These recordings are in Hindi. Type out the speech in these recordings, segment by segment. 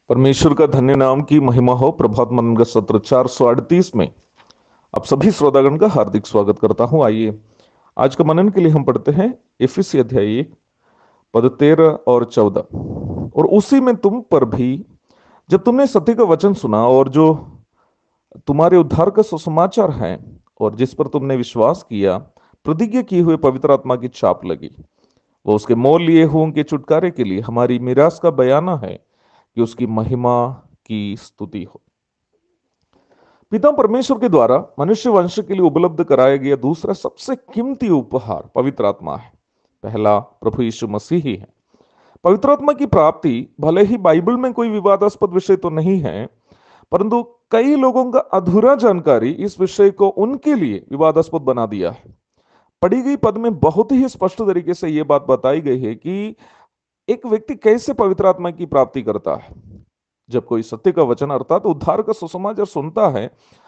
परमेश्वर का धन्य नाम की महिमा हो। प्रभात मनन का सत्र 438 में आप सभी श्रोतागण का हार्दिक स्वागत करता हूं। आइए आज का मनन के लिए हम पढ़ते हैं इफिसी अध्याय 1 पद 13 और 14। और उसी में तुम पर भी, जब तुमने सत्य का वचन सुना और जो तुम्हारे उद्धार का सुसमाचार है और जिस पर तुमने विश्वास किया, प्रतिज्ञा किए हुए पवित्र आत्मा की छाप लगी। वो उसके मोल लिए हुओं के छुटकारे के लिए हमारी मिरास का बयाना है कि उसकी महिमा की स्तुति हो। पिता परमेश्वर के द्वारा मनुष्य वंश के लिए उपलब्ध कराया गया दूसरा सबसे कीमती उपहार पवित्र आत्मा है। पहला प्रभु यीशु मसीह ही है। पवित्र आत्मा की प्राप्ति भले ही बाइबल में कोई विवादास्पद विषय तो नहीं है, परंतु कई लोगों का अधूरा जानकारी इस विषय को उनके लिए विवादास्पद बना दिया है। पढ़ी गई पद में बहुत ही स्पष्ट तरीके से यह बात बताई गई है कि एक व्यक्ति कैसे पवित्र आत्मा की प्राप्ति करता है। जब कोई सत्य का वचन अर्थात उद्धार का सुसमाचार सुनता है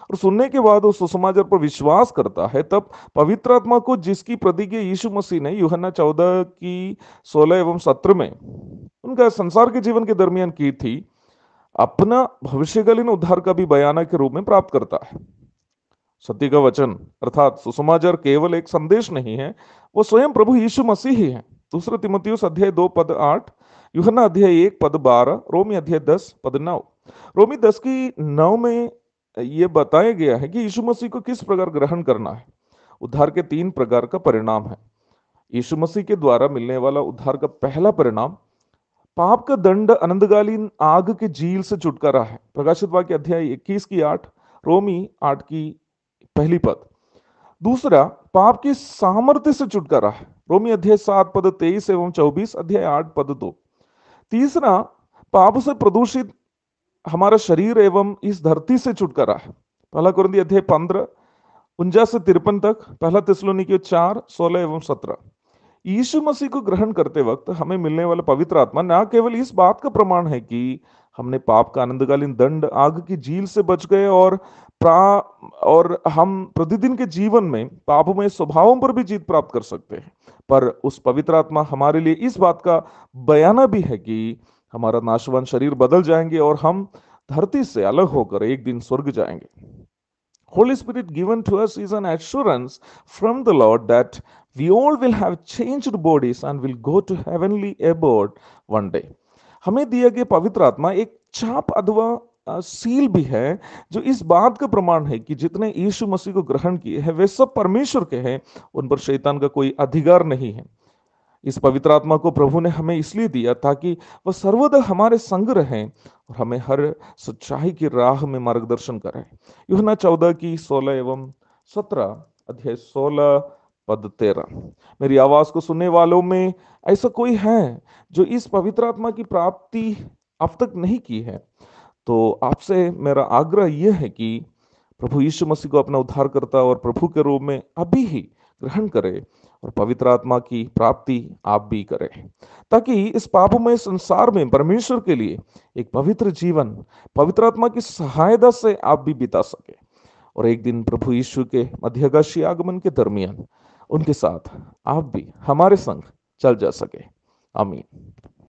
और सुनने के बाद उस सुसमाचार पर विश्वास करता है, तब पवित्र आत्मा को, जिसकी प्रतिज्ञा यीशु मसीह ने यूहन्ना 14 की 16 एवं 17 में उनका संसार के जीवन के दरमियान की थी, अपना भविष्यकालीन उद्धार का भी बयाना के रूप में प्राप्त करता है। सत्य का वचन अर्थात सुसमाचार केवल एक संदेश नहीं है, वो स्वयं प्रभु यीशु मसीह ही है। दूसरा तिमुथियुस अध्याय 2 पद 8, यूहन्ना अध्याय 1 पद 12, रोमी अध्याय 10 पद 9। रोमी 10 की 9 में यह बताया गया है कि यीशु मसीह को किस प्रकार ग्रहण करना है। उद्धार के 3 प्रकार का परिणाम है। यीशु मसीह के द्वारा मिलने वाला उद्धार का पहला परिणाम पाप का दंड अनंतकालीन आग के झील से छुटकारा है। प्रकाशित वाक्य अध्याय 21 की 8, रोमी 8 की पहली पद। दूसरा, पाप की सामर्थ्य से छुटकारा है। रोमी अध्याय 7 पद 23 एवं 24, अध्याय 8 पद 2। तीसरा, पाप से प्रदूषित हमारा शरीर एवं इस धरती से छुटकारा है। पहला कुरिन्थी अध्याय 15 49 से 53 तक, पहला थिस्सलुनीकियों 4 16 एवं 17। यीशु मसीह को ग्रहण करते वक्त हमें मिलने वाला पवित्र आत्मा न केवल इस बात का प्रमाण है कि हमने पाप का अनंतकालीन दंड आग की झील से बच गए और हम प्रतिदिन के जीवन में पापमय स्वभावों पर भी जीत प्राप्त कर सकते हैं, पर उस पवित्र आत्मा हमारे लिए इस बात का बयाना भी है कि हमारा नाशवान शरीर बदल जाएंगे और हम धरती से अलग होकर एक दिन स्वर्ग जाएंगे। Holy Spirit given to us is an assurance from the Lord that we all will have changed bodies and will go to heavenly abode one day. हमें दिया गया पवित्र आत्मा एक छाप अथवा सील भी है जो इस बात का प्रमाण है कि जितने यीशु मसीह को ग्रहण किए हैं वे सब परमेश्वर के हैं, उन पर शैतान का कोई अधिकार नहीं है। इस पवित्र आत्मा को प्रभु ने हमें इसलिए दिया ताकि वह सर्वदा हमारे संग रहें और हमें हर सच्चाई की राह में मार्गदर्शन करें। यूहन्ना 14 की 16 एवं 17, अध्याय 16 पद 13। मेरी आवाज को सुनने वालों में ऐसा कोई है जो इस पवित्र आत्मा की प्राप्ति अब तक नहीं की है, तो आपसे मेरा आग्रह यह है कि प्रभु यीशु मसीह को अपना उद्धारकर्ता और प्रभु के रूप में अभी ही ग्रहण करें और पवित्र आत्मा की प्राप्ति आप भी करें, ताकि इस पापमय संसार में परमेश्वर के लिए एक पवित्र जीवन पवित्र आत्मा की सहायता से आप भी बिता सके और एक दिन प्रभु यीशु के मध्यकाशीय आगमन के दरमियान उनके साथ आप भी हमारे संग चल जा सके। आमीन।